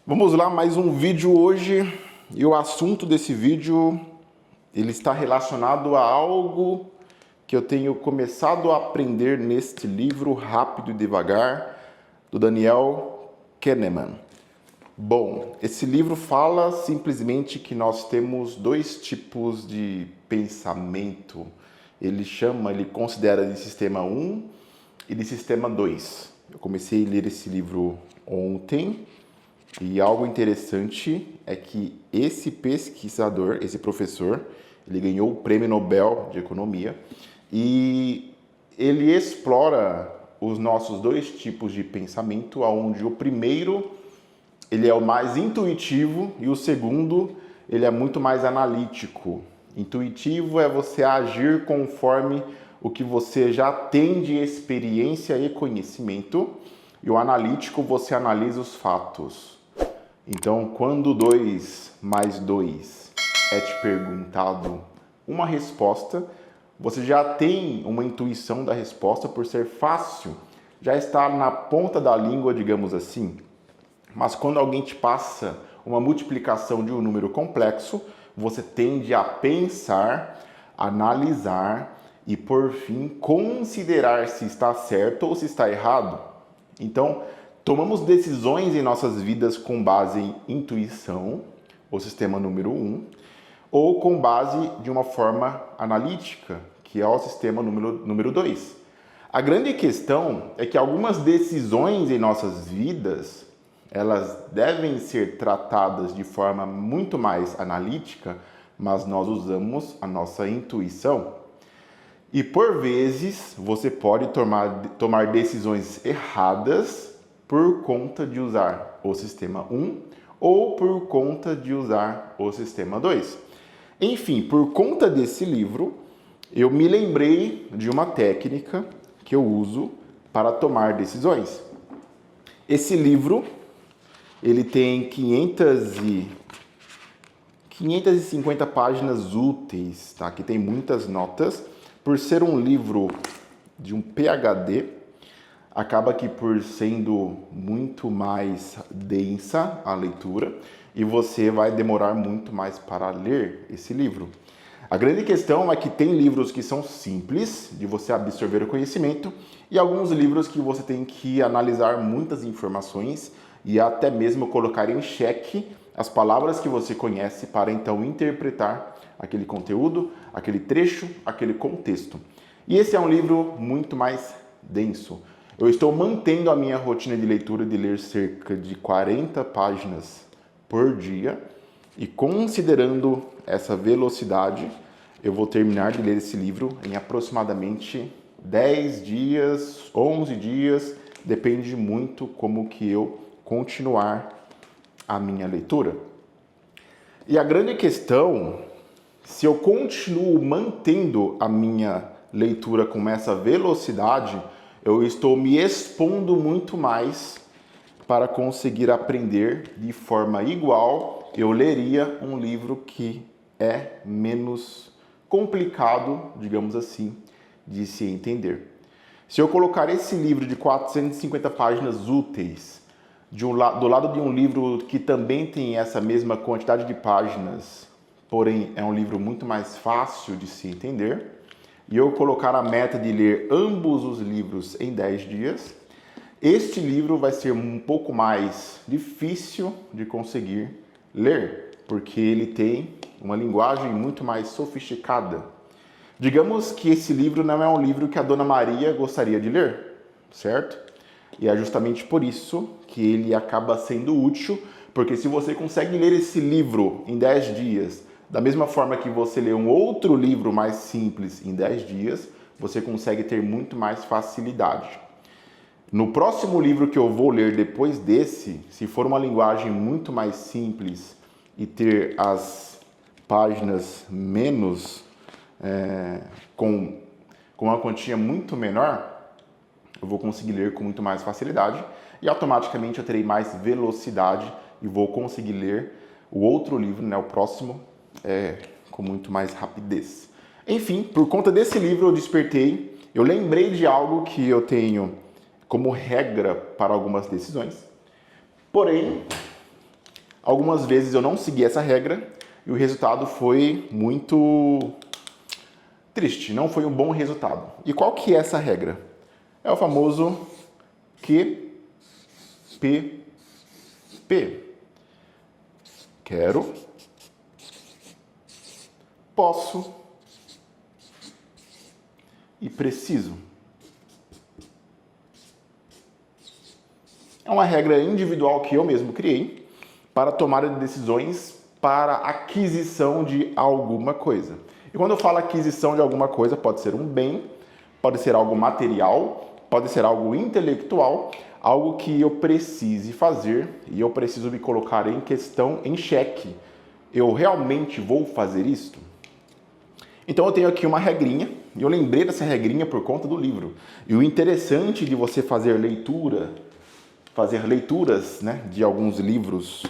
Vamos lá, mais um vídeo hoje, e o assunto desse vídeo, ele está relacionado a algo que eu tenho começado a aprender neste livro Rápido e Devagar, do Daniel Kahneman. Bom, esse livro fala simplesmente que nós temos dois tipos de pensamento. Ele considera de sistema 1 e de sistema 2. Eu comecei a ler esse livro ontem. E algo interessante é que esse pesquisador, esse professor, ele ganhou o Prêmio Nobel de Economia e ele explora os nossos dois tipos de pensamento, onde o primeiro ele é o mais intuitivo e o segundo ele é muito mais analítico. Intuitivo é você agir conforme o que você já tem de experiência e conhecimento, e o analítico você analisa os fatos. Então, quando 2 mais 2 é te perguntado uma resposta, você já tem uma intuição da resposta por ser fácil, já está na ponta da língua, digamos assim. Mas quando alguém te passa uma multiplicação de um número complexo, você tende a pensar, analisar e, por fim, considerar se está certo ou se está errado. Então, tomamos decisões em nossas vidas com base em intuição, o sistema número 1, ou com base de uma forma analítica, que é o sistema número 2. A grande questão é que algumas decisões em nossas vidas, elas devem ser tratadas de forma muito mais analítica, mas nós usamos a nossa intuição. E por vezes você pode tomar decisões erradas por conta de usar o sistema 1 ou por conta de usar o sistema 2. Enfim, por conta desse livro, eu me lembrei de uma técnica que eu uso para tomar decisões. Esse livro, ele tem 550 páginas úteis, tá? Que tem muitas notas. Por ser um livro de um PhD, acaba que por sendo muito mais densa a leitura e você vai demorar muito mais para ler esse livro. A grande questão é que tem livros que são simples de você absorver o conhecimento e alguns livros que você tem que analisar muitas informações e até mesmo colocar em xeque as palavras que você conhece para então interpretar aquele conteúdo, aquele trecho, aquele contexto. E esse é um livro muito mais denso. Eu estou mantendo a minha rotina de leitura de ler cerca de 40 páginas por dia e considerando essa velocidade, eu vou terminar de ler esse livro em aproximadamente 10 dias, 11 dias, depende muito como que eu continuar a minha leitura. E a grande questão, se eu continuo mantendo a minha leitura com essa velocidade, eu estou me expondo muito mais para conseguir aprender de forma igual. Eu leria um livro que é menos complicado, digamos assim, de se entender. Se eu colocar esse livro de 450 páginas úteis do lado de um livro que também tem essa mesma quantidade de páginas, porém é um livro muito mais fácil de se entender, e eu colocar a meta de ler ambos os livros em 10 dias, este livro vai ser um pouco mais difícil de conseguir ler, porque ele tem uma linguagem muito mais sofisticada. Digamos que esse livro não é um livro que a Dona Maria gostaria de ler, certo? E é justamente por isso que ele acaba sendo útil, porque se você consegue ler esse livro em 10 dias, da mesma forma que você lê um outro livro mais simples em 10 dias, você consegue ter muito mais facilidade. No próximo livro que eu vou ler depois desse, se for uma linguagem muito mais simples e ter as páginas menos, com uma quantia muito menor, eu vou conseguir ler com muito mais facilidade e automaticamente eu terei mais velocidade e vou conseguir ler o outro livro, o próximo, com muito mais rapidez. Enfim, por conta desse livro eu despertei, eu lembrei de algo que eu tenho como regra para algumas decisões, porém, Algumas vezes eu não segui essa regra e o resultado foi muito triste, não foi um bom resultado. E qual que é essa regra? É o famoso QPP. Quero, posso e preciso. É uma regra individual que eu mesmo criei para tomar decisões para aquisição de alguma coisa. E quando eu falo aquisição de alguma coisa, pode ser um bem, pode ser algo material, pode ser algo intelectual, algo que eu precise fazer e eu preciso me colocar em questão, em xeque. Eu realmente vou fazer isto? Então eu tenho aqui uma regrinha, e eu lembrei dessa regrinha por conta do livro. E o interessante de você fazer leituras, né, de alguns livros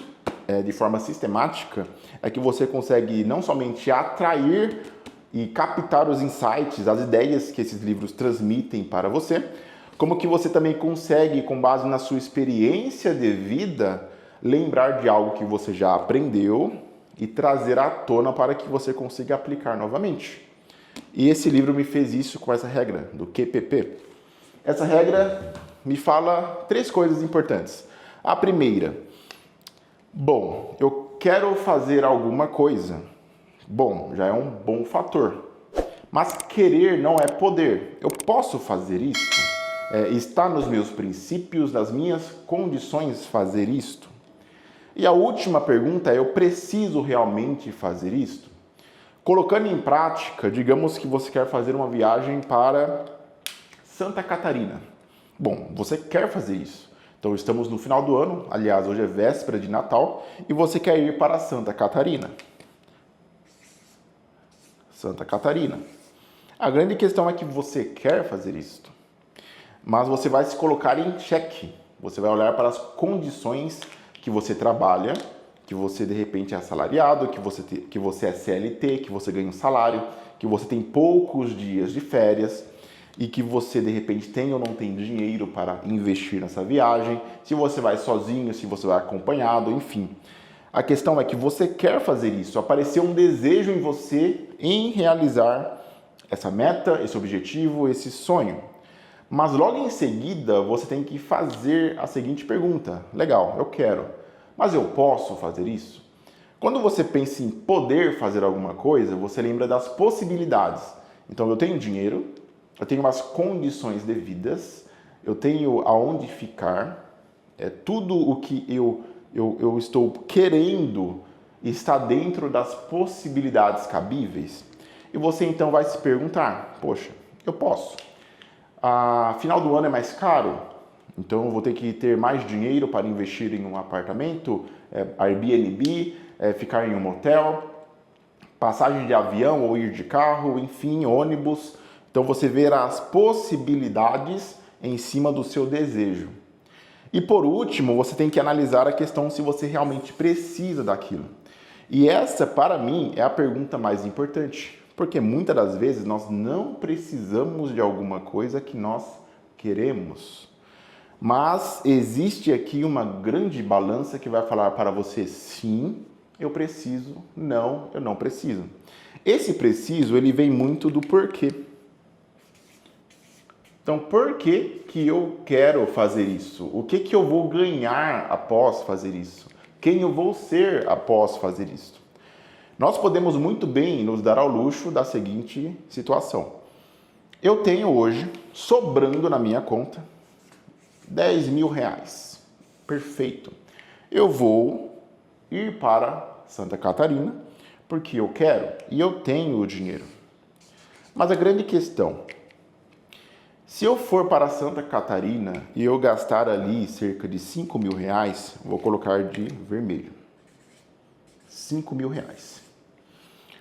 de forma sistemática, é que você consegue não somente atrair e captar os insights, as ideias que esses livros transmitem para você, como que você também consegue, com base na sua experiência de vida, lembrar de algo que você já aprendeu e trazer à tona para que você consiga aplicar novamente. E esse livro me fez isso com essa regra do QPP. Essa regra me fala 3 coisas importantes. A primeira, bom, eu quero fazer alguma coisa. Bom, já é um bom fator. Mas querer não é poder. Eu posso fazer isso? Está nos meus princípios, nas minhas condições fazer isto? E a última pergunta é, eu preciso realmente fazer isto? Colocando em prática, digamos que você quer fazer uma viagem para Santa Catarina. Bom, você quer fazer isso. Então estamos no final do ano, aliás, hoje é véspera de Natal, e você quer ir para Santa Catarina. Santa Catarina. A grande questão é que você quer fazer isto, mas você vai se colocar em xeque. Você vai olhar para as condições que você trabalha, que você de repente é assalariado, que você é CLT, que você ganha um salário, que você tem poucos dias de férias e que você de repente tem ou não tem dinheiro para investir nessa viagem, se você vai sozinho, se você vai acompanhado, enfim. A questão é que você quer fazer isso, apareceu um desejo em você em realizar essa meta, esse objetivo, esse sonho. Mas logo em seguida você tem que fazer a seguinte pergunta: legal, eu quero, mas eu posso fazer isso? Quando você pensa em poder fazer alguma coisa, você lembra das possibilidades. Então eu tenho dinheiro, eu tenho umas condições devidas, eu tenho aonde ficar, tudo o que eu estou querendo está dentro das possibilidades cabíveis. E você então vai se perguntar, poxa, eu posso. Final do ano é mais caro, então eu vou ter que ter mais dinheiro para investir em um apartamento, Airbnb, ficar em um motel, passagem de avião ou ir de carro, enfim, ônibus. Então você vê as possibilidades em cima do seu desejo. E por último, você tem que analisar a questão se você realmente precisa daquilo. E essa, para mim, é a pergunta mais importante. Porque muitas das vezes nós não precisamos de alguma coisa que nós queremos. Mas existe aqui uma grande balança que vai falar para você, sim, eu preciso, não, eu não preciso. Esse preciso, ele vem muito do porquê. Então, por que eu quero fazer isso? O que eu vou ganhar após fazer isso? Quem eu vou ser após fazer isso? Nós podemos muito bem nos dar ao luxo da seguinte situação. Eu tenho hoje, sobrando na minha conta, 10 mil reais. Perfeito. Eu vou ir para Santa Catarina porque eu quero e eu tenho o dinheiro. Mas a grande questão, se eu for para Santa Catarina e eu gastar ali cerca de 5 mil reais, vou colocar de vermelho, 5 mil reais.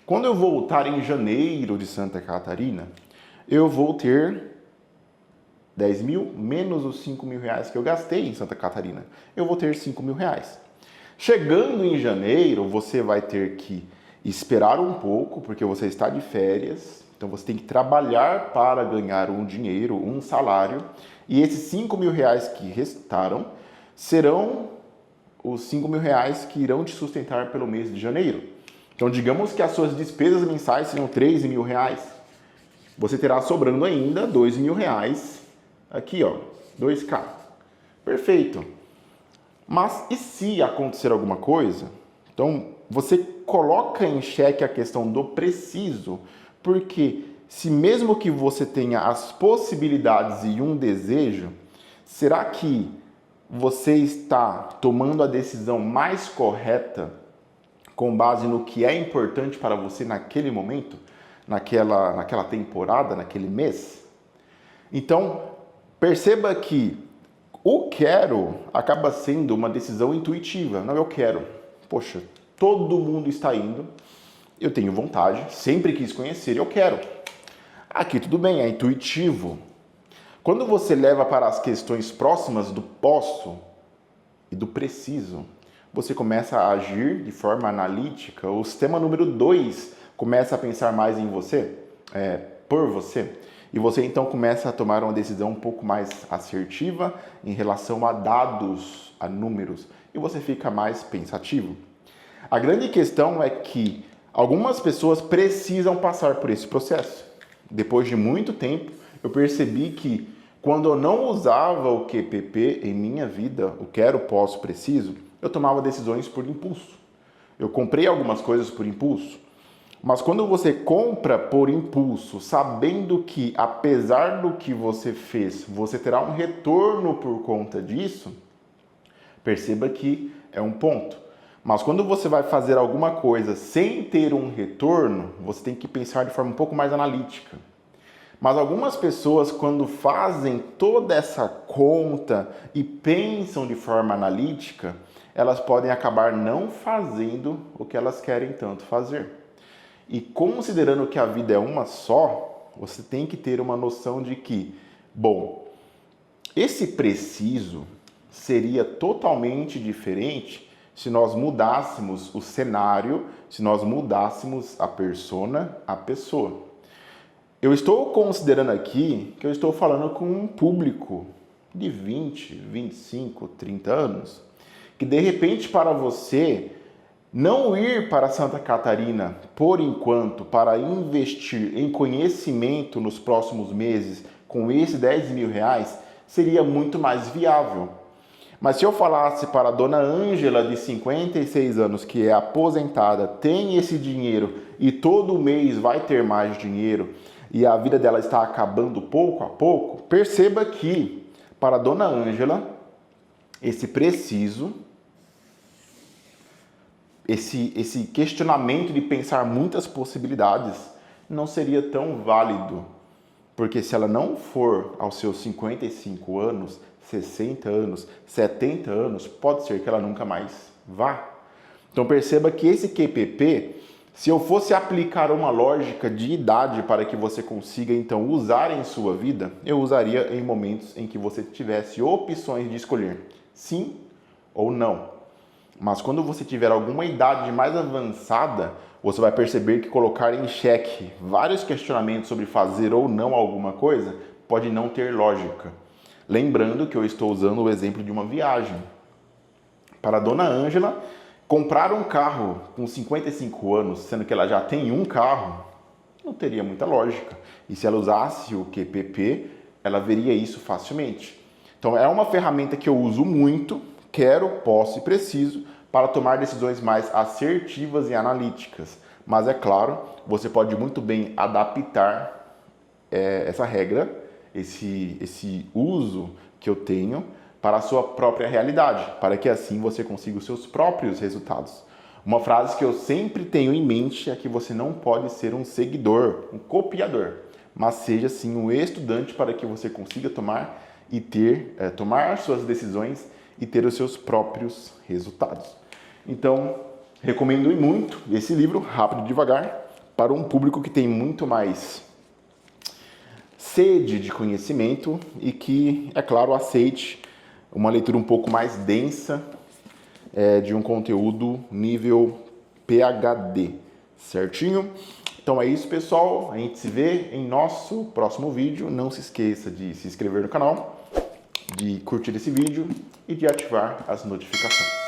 Quando eu voltar em janeiro de Santa Catarina, eu vou ter 10 mil menos os 5 mil reais que eu gastei em Santa Catarina. Eu vou ter 5 mil reais. Chegando em janeiro, você vai ter que esperar um pouco, porque você está de férias. Então você tem que trabalhar para ganhar um dinheiro, um salário. E esses 5 mil reais que restaram serão os 5 mil reais que irão te sustentar pelo mês de janeiro. Então, digamos que as suas despesas mensais sejam 13 mil reais. Você terá sobrando ainda 2 mil reais aqui, ó, 2K. Perfeito. Mas e se acontecer alguma coisa? Então, você coloca em xeque a questão do preciso, porque se mesmo que você tenha as possibilidades e um desejo, será que você está tomando a decisão mais correta com base no que é importante para você naquele momento, naquela temporada, naquele mês? Então, perceba que o quero acaba sendo uma decisão intuitiva. Não, eu quero. Poxa, todo mundo está indo, eu tenho vontade, sempre quis conhecer, eu quero. Aqui tudo bem, é intuitivo. Quando você leva para as questões próximas do posso e do preciso, você começa a agir de forma analítica. O sistema número 2 começa a pensar mais em você, por você. E você então começa a tomar uma decisão um pouco mais assertiva em relação a dados, a números. E você fica mais pensativo. A grande questão é que algumas pessoas precisam passar por esse processo. Depois de muito tempo, eu percebi que quando eu não usava o QPP em minha vida, o quero, posso, preciso, eu tomava decisões por impulso. Eu comprei algumas coisas por impulso. Mas quando você compra por impulso, sabendo que apesar do que você fez, você terá um retorno por conta disso, perceba que é um ponto. Mas quando você vai fazer alguma coisa sem ter um retorno, você tem que pensar de forma um pouco mais analítica. Mas algumas pessoas, quando fazem toda essa conta e pensam de forma analítica, elas podem acabar não fazendo o que elas querem tanto fazer. E considerando que a vida é uma só, você tem que ter uma noção de que, bom, esse preciso seria totalmente diferente se nós mudássemos o cenário, se nós mudássemos a persona, a pessoa. Eu estou considerando aqui que eu estou falando com um público de 20, 25, 30 anos, que de repente para você não ir para Santa Catarina por enquanto para investir em conhecimento nos próximos meses com esses 10 mil reais seria muito mais viável. Mas se eu falasse para a dona Ângela, de 56 anos, que é aposentada, tem esse dinheiro e todo mês vai ter mais dinheiro e a vida dela está acabando pouco a pouco, perceba que para a dona Ângela, esse preciso, esse questionamento de pensar muitas possibilidades não seria tão válido. Porque se ela não for aos seus 55 anos, 60 anos, 70 anos, pode ser que ela nunca mais vá. Então perceba que esse QPP, se eu fosse aplicar uma lógica de idade para que você consiga então usar em sua vida, eu usaria em momentos em que você tivesse opções de escolher sim ou não. Mas quando você tiver alguma idade mais avançada, você vai perceber que colocar em xeque vários questionamentos sobre fazer ou não alguma coisa pode não ter lógica. Lembrando que eu estou usando o exemplo de uma viagem. Para a dona Ângela, comprar um carro com 55 anos, sendo que ela já tem um carro, não teria muita lógica. E se ela usasse o QPP, ela veria isso facilmente. Então é uma ferramenta que eu uso muito, quero, posso e preciso, para tomar decisões mais assertivas e analíticas. Mas é claro, você pode muito bem adaptar essa regra, esse uso que eu tenho para a sua própria realidade, para que assim você consiga os seus próprios resultados. Uma frase que eu sempre tenho em mente é que você não pode ser um seguidor, um copiador, mas seja sim um estudante para que você consiga tomar suas decisões e ter os seus próprios resultados. Então, recomendo muito esse livro, Rápido e Devagar, para um público que tem muito mais sede de conhecimento e que, é claro, aceite uma leitura um pouco mais densa de um conteúdo nível PhD, certinho? Então é isso, pessoal. A gente se vê em nosso próximo vídeo. Não se esqueça de se inscrever no canal, de curtir esse vídeo e de ativar as notificações.